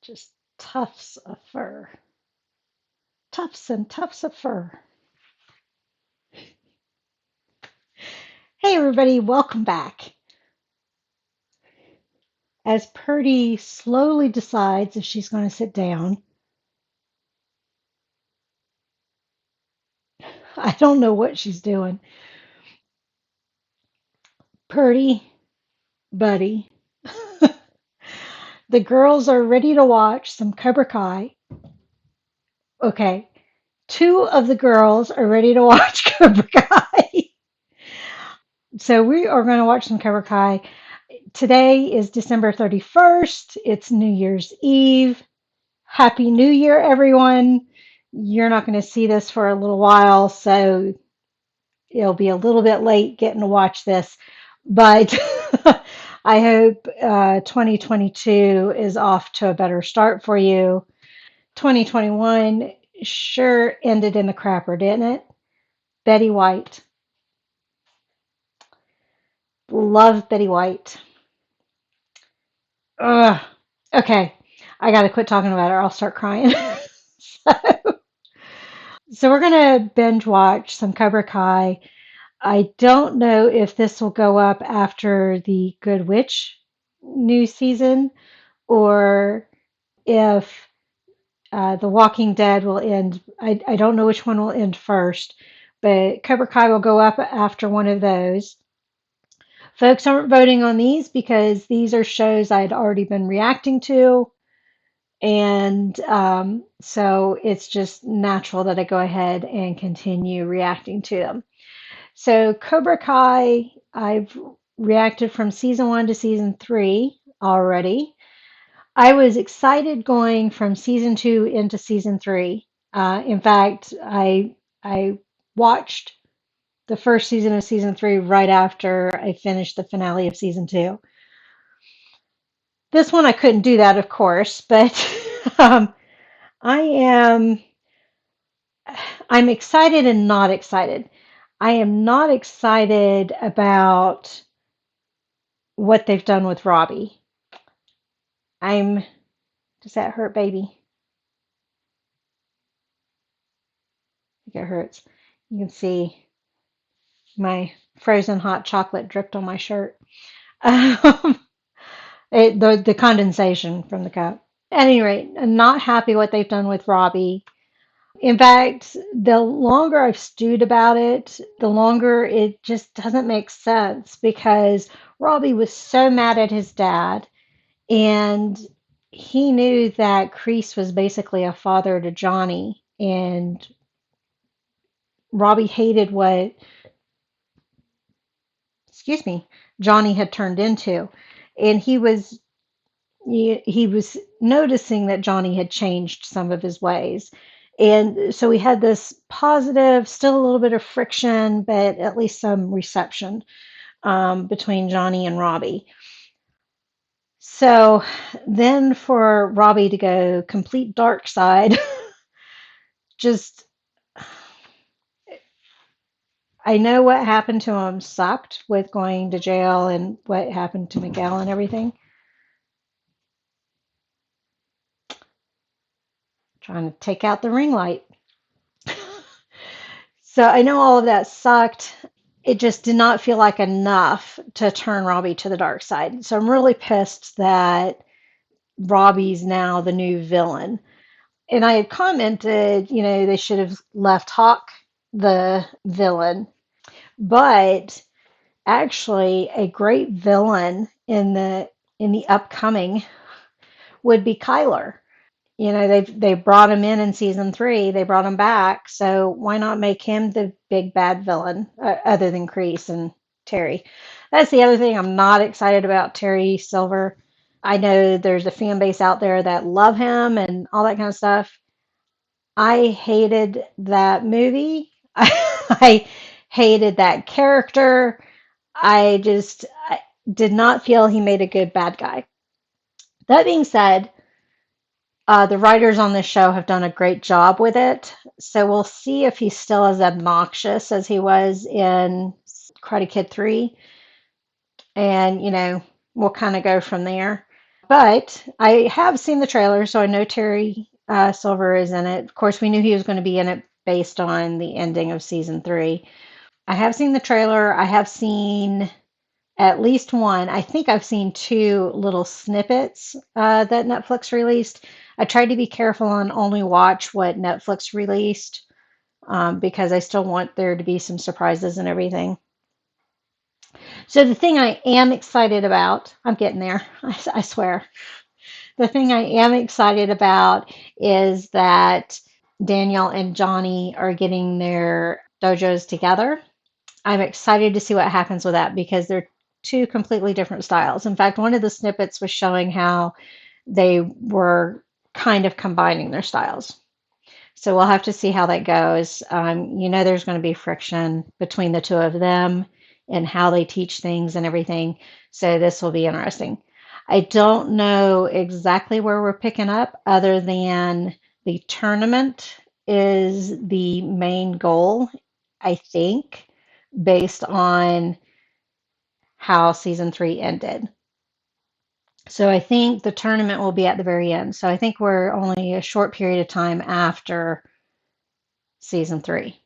Just tufts of fur. Tufts and tufts of fur. Hey, everybody, welcome back. As Purdy slowly decides if she's going to sit down, I don't know what she's doing. Purdy, buddy, the girls are ready to watch some Cobra Kai. Okay, two of the girls are ready to watch Cobra Kai. So we are going to watch some Cobra Kai. Today is December 31st. It's New Year's Eve. Happy New Year, everyone. You're not going to see this for a little while, so it'll be a little bit late getting to watch this. But I hope 2022 is off to a better start for you. 2021 sure ended in the crapper, didn't it? Betty White. Love Betty White. Ugh. Okay, I got to quit talking about her. I'll start crying. So we're going to binge watch some Cobra Kai. I don't know if this will go up after the Good Witch new season or if The Walking Dead will end. I don't know which one will end first, but Cobra Kai will go up after one of those. Folks aren't voting on these because these are shows I'd already been reacting to. And so it's just natural that I go ahead and continue reacting to them. So Cobra Kai, I've reacted from season one to season three already. I was excited going from season two into season three. In fact, I watched the first season of season three right after I finished the finale of season two. This one I couldn't do that, of course, but I am I'm excited and not excited. I am not excited about what they've done with Robbie. I'm, does that hurt, baby? I think it hurts. You can see my frozen hot chocolate dripped on my shirt. Um, the condensation from the cup. At any rate, I'm not happy what they've done with Robbie. In fact, the longer I've stewed about it, the longer it just doesn't make sense because Robbie was so mad at his dad. And he knew that Kreese was basically a father to Johnny, and Robbie hated what, excuse me, Johnny had turned into. And he was noticing that Johnny had changed some of his ways. And so we had this positive, still a little bit of friction, but at least some reception between Johnny and Robbie. So then for Robbie to go complete dark side, just I know what happened to him sucked with going to jail and what happened to Miguel and everything. Trying to take out the ring light. So I know all of that sucked. It just did not feel like enough to turn Robbie to the dark side. So I'm really pissed that Robbie's now the new villain. And I had commented, they should have left Hawk the villain. But actually, a great villain in the upcoming would be Kyler. They brought him in season three. They brought him back, so why not make him the big bad villain, other than Kreese and Terry? That's the other thing I'm not excited about Terry Silver. I know there's a fan base out there that love him and all that kind of stuff. I hated that movie. I hated that character. I did not feel he made a good bad guy. That being said, the writers on this show have done a great job with it. So we'll see if he's still as obnoxious as he was in Karate Kid 3. And, we'll kind of go from there. But I have seen the trailer, so I know Terry Silver is in it. Of course, we knew he was going to be in it based on the ending of season three. I have seen the trailer. I have seen at least one. I think I've seen two little snippets that Netflix released. I tried to be careful and only watch what Netflix released because I still want there to be some surprises and everything. So the thing I am excited about, I'm getting there, I swear. The thing I am excited about is that Daniel and Johnny are getting their dojos together. I'm excited to see what happens with that because they're two completely different styles. In fact, one of the snippets was showing how they were kind of combining their styles. So we'll have to see how that goes. There's going to be friction between the two of them and how they teach things and everything. So this will be interesting. I don't know exactly where we're picking up, other than the tournament is the main goal, I think, based on how season three ended. So I think the tournament will be at the very end. So I think we're only a short period of time after season three.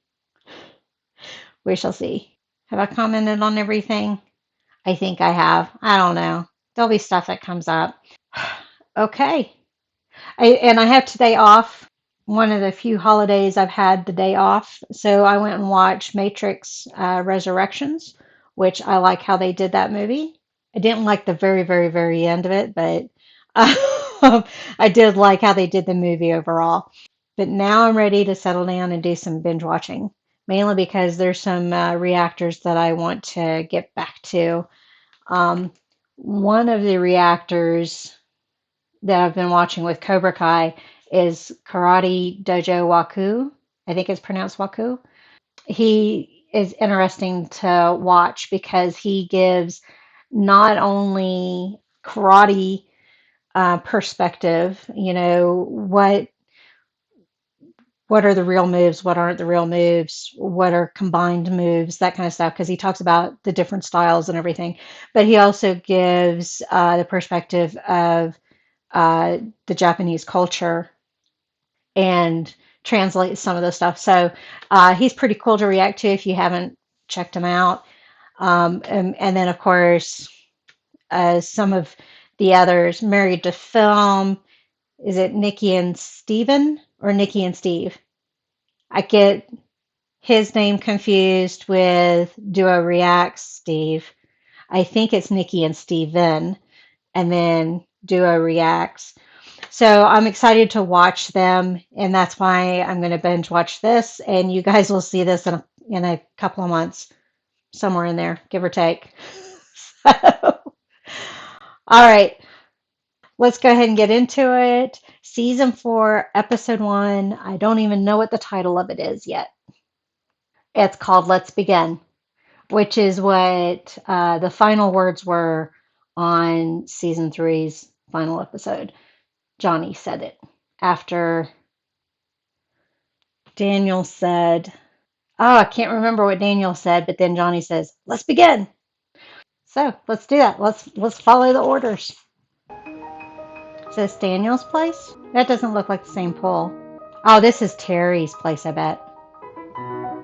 We shall see. Have I commented on everything? I think I have. I don't know. There'll be stuff that comes up. Okay. And I have today off. One of the few holidays I've had the day off. So I went and watched Matrix Resurrections, which I like how they did that movie. I didn't like the very, very, very end of it, but I did like how they did the movie overall. But now I'm ready to settle down and do some binge watching, mainly because there's some reactors that I want to get back to. Um, one of the reactors that I've been watching with Cobra Kai is Karate Dojo Waku. I think it's pronounced Waku. He is interesting to watch because he gives not only karate perspective, what are the real moves, what aren't the real moves, what are combined moves, that kind of stuff, because he talks about the different styles and everything. But he also gives the perspective of the Japanese culture and translates some of the stuff. So he's pretty cool to react to if you haven't checked him out. And then, of course, some of the others, Married to Film. Is it Nikki and Steven or Nikki and Steve? I get his name confused with Duo Reacts Steve. I think it's Nikki and Steven, and then Duo Reacts. So I'm excited to watch them, and that's why I'm going to binge watch this. And you guys will see this in a couple of months, somewhere in there, give or take. So, all right, let's go ahead and get into it. Season 4, Episode 1. I don't even know what the title of it is yet. It's called Let's Begin, which is what the final words were on season three's final episode. Johnny said it after Daniel said, oh, I can't remember what Daniel said, but then Johnny says, let's begin. So let's do that. Let's follow the orders. Is this Daniel's place? That doesn't look like the same pool. Oh, this is Terry's place, I bet.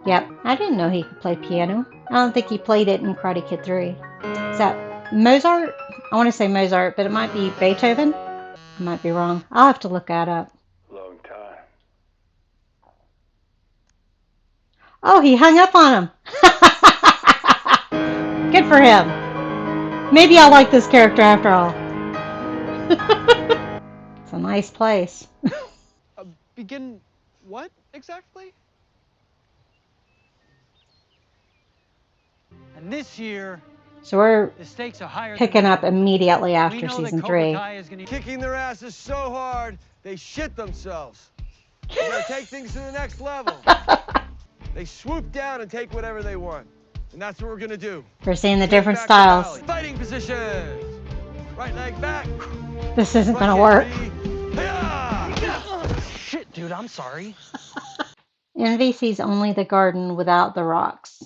Yep, I didn't know he could play piano. I don't think he played it in Karate Kid 3. Is that Mozart? I want to say Mozart, but it might be Beethoven. I might be wrong. I'll have to look that up. Long time. Oh, he hung up on him. Good for him. Maybe I'll like this character after all. It's a nice place. Begin what exactly? And this year, So we're the stakes are higher picking than up ever. immediately We after know that season Cobra 3. Kai is going to Kicking their asses so hard, they shit themselves. They gotta take things to the next level. They swoop down and take whatever they want. And that's what we're gonna do. We're seeing the Take different back the styles. valley. Fighting positions. Right leg back. This isn't Front going to kick, work. knee. Hi-ya! Shit, dude, I'm sorry. Envy sees only the garden without the rocks.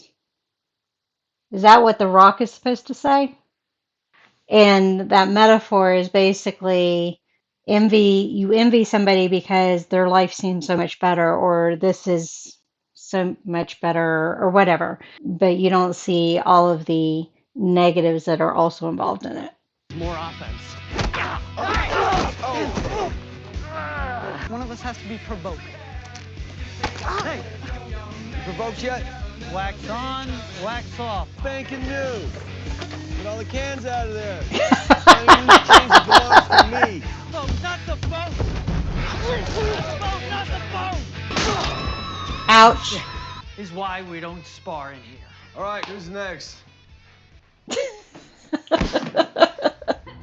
Is that what the rock is supposed to say? And that metaphor is basically envy. You envy somebody because their life seems so much better, or this is so much better, or whatever. But you don't see all of the negatives that are also involved in it. More offense. One of us has to be provoked. Hey, Provoked yet? wax on, wax off. Spanking new. Get all the cans out of there. Any loose change that belongs to me. Boat, not the boat. Boat, not the boat. Ouch. Is why we don't spar in here. All right, who's next?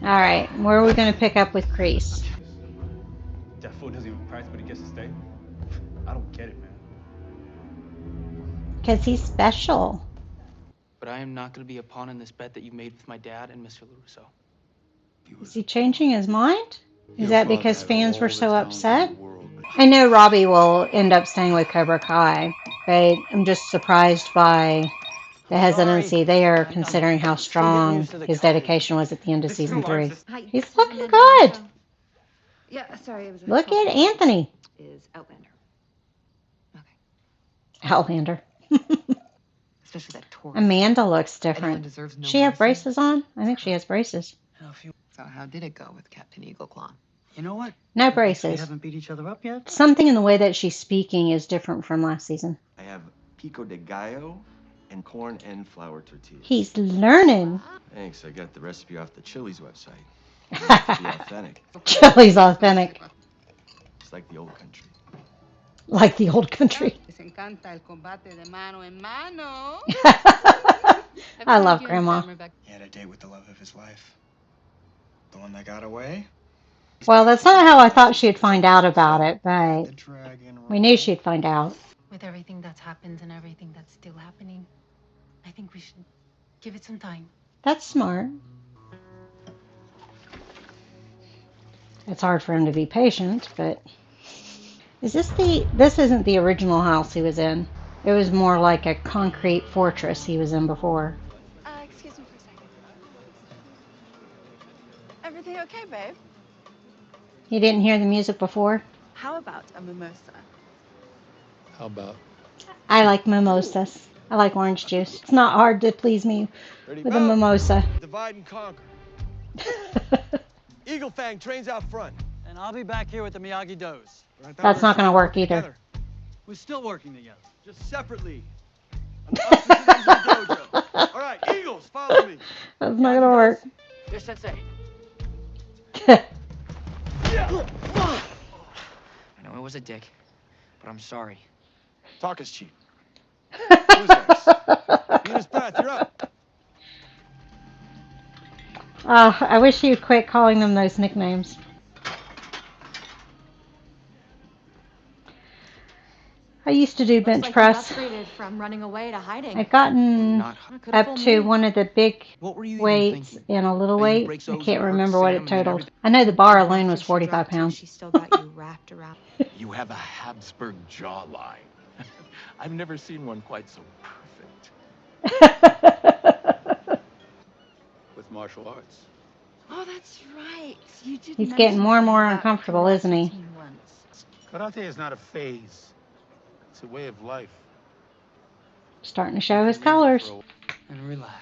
All right, where are we going to pick up with Crease? That fool doesn't even practice, but he gets to stay. I don't get it, man. Because he's special. But I am not going to be a pawn in this bet that you made with my dad and Mr. LaRusso. Is he changing his mind? Is that because fans were so upset? I know Robbie will end up staying with Cobra Kai, but I'm just surprised by the hesitancy there, considering how strong his dedication was at the end of season 3. Hi, He's this is looking Amanda good. Russo. Yeah, sorry, it was a Look call at Anthony. is Outlander. Okay. Outlander. Especially that tourist. Amanda looks Anyone different. deserves no She have mercy. braces on? I think she has braces. So how did it go with Captain Eagleclaw? You know what? No We braces. haven't beat each other up yet. Something in the way that she's speaking is different from last season. I have pico de gallo and corn and flour tortillas. He's learning. Thanks, I got the recipe off the Chili's website. It has to be authentic, Chili's authentic, just like the old country. like the old country. Les encanta el combate de mano en mano. I love Grandma. He had a date with the love of his life. The one that got away? Well, that's not how I thought she'd find out about it, but The dragon we knew she'd find out. With everything that's happened and everything that's still happening, I think we should give it some time. That's smart. It's hard for him to be patient, but this isn't the original house he was in. It was more like a concrete fortress he was in before. Excuse me for a second. Everything okay, babe? You didn't hear the music before? How about a mimosa? How about? I like mimosas. I like orange juice. It's not hard to please me Ready, with a mount. mimosa. Divide and conquer. Eagle Fang trains out front. And I'll be back here with the Miyagi-Dos. But I thought That's we were not going to work either. together, We're still working together. just separately. On the opposite ends of the dojo. All right, Eagles, follow me. That's not going to work. Yes, Sensei. I know it was a dick, but I'm sorry. Talk is cheap. Who's next? Venus Pratt, you're up. I wish you'd quit calling them those nicknames. I used to do bench Looks like press. you upgraded from running away to hiding. I've gotten Not Could've up fooled to me. one of the big What were you even weights thinking? and a little That you weight. break I those can't and remember hurt what it Sam and then totaled. everything? I know the bar After alone was she 45 dropped you, pounds. She still got you wrapped around. You have a Habsburg jawline. I've never seen one quite so perfect. With martial arts. Oh, that's right. You did. He's getting more and more uncomfortable, isn't he? Karate is not a phase. It's a way of life. Starting to show his colors. And relax.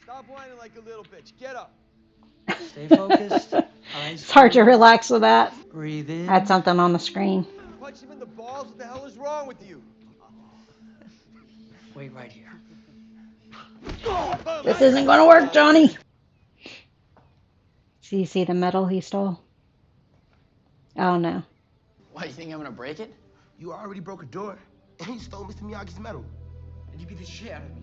Stop whining like a little bitch. Get up. Stay focused. It's hard to relax with that. Breathe in. Add something on the screen. Punch him in the balls. What the hell is wrong with you? Wait right here. This isn't going to work, Johnny. So you see the medal he stole? Oh, no. Why, you think I'm gonna break it? You already broke a door, and you stole Mr. Miyagi's medal. And you beat the shit out of me.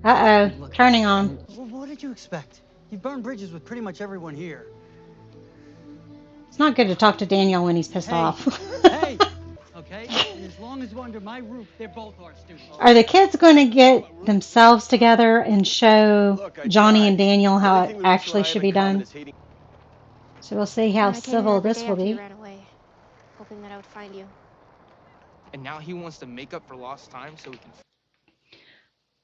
Uh-oh. Turning on. Well, what did you expect? You've burned bridges with pretty much everyone here. It's not good to talk to Daniel when he's pissed Hey. off. Hey! Okay? And as long as we're under my roof, they're both our students. Are the kids going to get themselves together and show Look, I Johnny tried. and Daniel how Everything it we actually have should in be common done? is hating- So we'll see how civil this will be. Ran away, hoping that I would find you. And now he wants to make up for lost time so we can.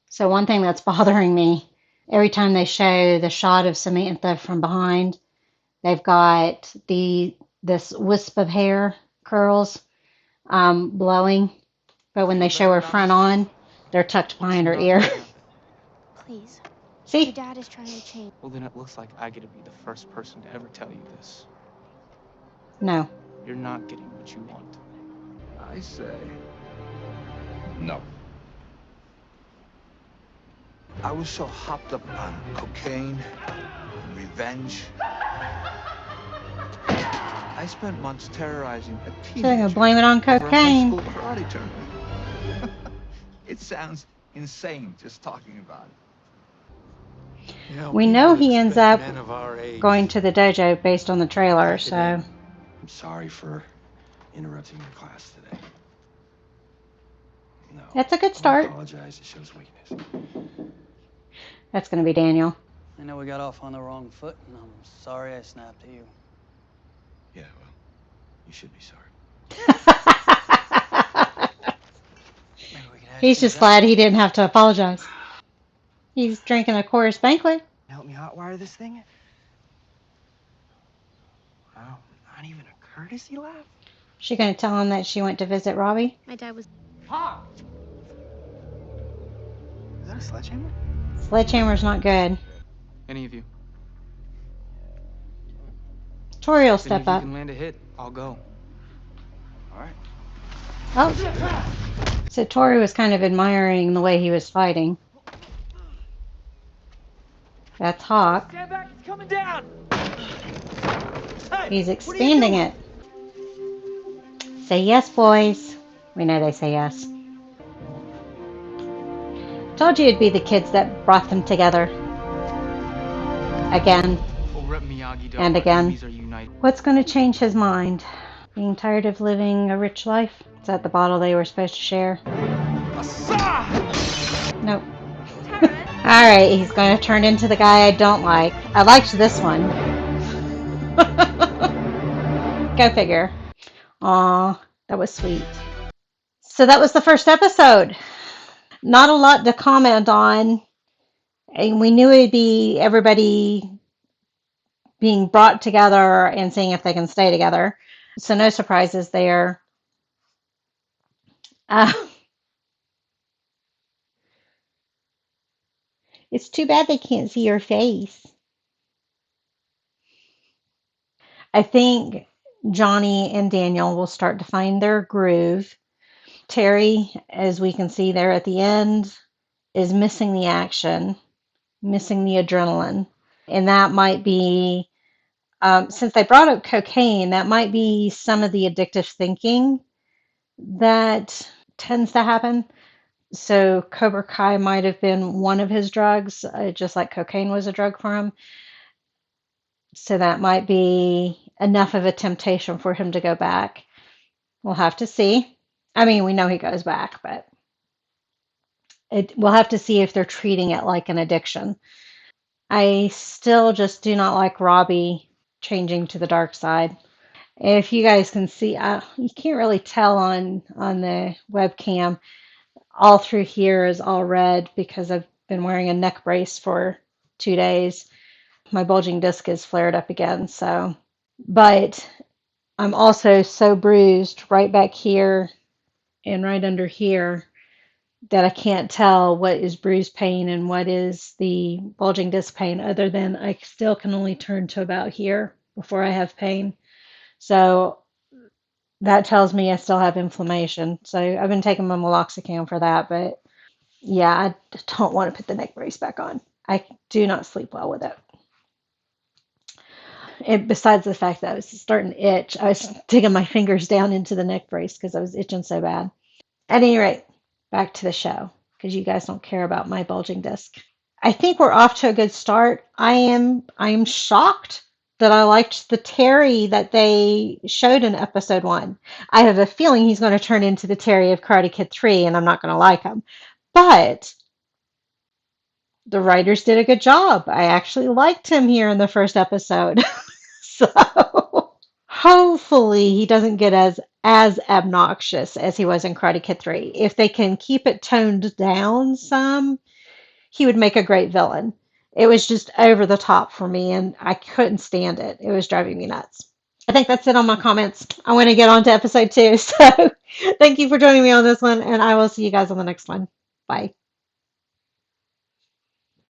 So one thing that's bothering me Every time they show the shot of Samantha from behind, they've got this wisp of hair curls blowing, but when they show her front on, they're tucked behind her ear. Please. Your See? dad is trying to change. Well, then it looks like I get to be the first person to ever tell you this. No. You're not getting what you want. I say no. I was so hopped up on cocaine, revenge. I spent months terrorizing a So they're teenager going to blame it on for a high cocaine. school karate tournament. It sounds insane just talking about it. You know, We people know would he ends expect up men of our age going to the dojo based on the trailer, Pack it so in. I'm sorry for interrupting your class today. No. that's a good Don't start. apologize. It shows weakness. That's going to be Daniel. I know we got off on the wrong foot, and I'm sorry I snapped at you. Yeah, well, you should be sorry. Maybe we can hash He's things just out. glad he didn't have to apologize. He's drinking a chorus banquet. Help me hotwire this thing? Wow, not even a courtesy laugh? She going to tell him that she went to visit Robbie? My dad was. Pop! Is that a sledgehammer? Sledgehammer's not good. Any of you. Tori will Then step if you up. can land a hit, I'll go. All right. Oh. So Tori was kind of admiring the way he was fighting. That's Hawk. Stand back, it's coming down! He's expanding it. Say yes, boys. We know they say yes. Told you it'd be the kids that brought them together. Again. Over at Miyagi-Do, And our again. enemies are united. What's going to change his mind? Being tired of living a rich life? Is that the bottle they were supposed to share? Nope. Alright, he's going to turn into the guy I don't like. I liked this one. Go figure. Aw, that was sweet. So that was the first episode. Not a lot to comment on. And we knew it'd be everybody being brought together and seeing if they can stay together. So no surprises there. It's too bad they can't see your face. I think Johnny and Daniel will start to find their groove. Terry, as we can see there at the end, is missing the action, missing the adrenaline. And that might be, since they brought up cocaine, that might be some of the addictive thinking that tends to happen. So Cobra Kai might have been one of his drugs, just like cocaine was a drug for him. So that might be enough of a temptation for him to go back. We'll have to see. I mean, we know he goes back, but we'll have to see if they're treating it like an addiction. I still just do not like Robbie changing to the dark side. If you guys can see, you can't really tell on the webcam. All through here is all red because I've been wearing a neck brace for 2 days. My bulging disc is flared up again, so. But I'm also so bruised right back here and right under here that I can't tell what is bruised pain and what is the bulging disc pain, other than I still can only turn to about here before I have pain. So that tells me I still have inflammation. So I've been taking my meloxicam for that, but yeah, I don't want to put the neck brace back on. I do not sleep well with it. And besides the fact that I was starting to itch, I was digging my fingers down into the neck brace because I was itching so bad. At any rate, back to the show, because you guys don't care about my bulging disc. I think we're off to a good start. I am shocked that I liked the Terry that they showed in episode 1. I have a feeling he's going to turn into the Terry of Karate Kid 3, and I'm not going to like him. But the writers did a good job. I actually liked him here in the first episode. So hopefully he doesn't get as obnoxious as he was in Karate Kid 3. If they can keep it toned down some, he would make a great villain. It was just over the top for me, and I couldn't stand it. It was driving me nuts. I think that's it on my comments. I want to get on to episode 2. So thank you for joining me on this one, and I will see you guys on the next one. Bye.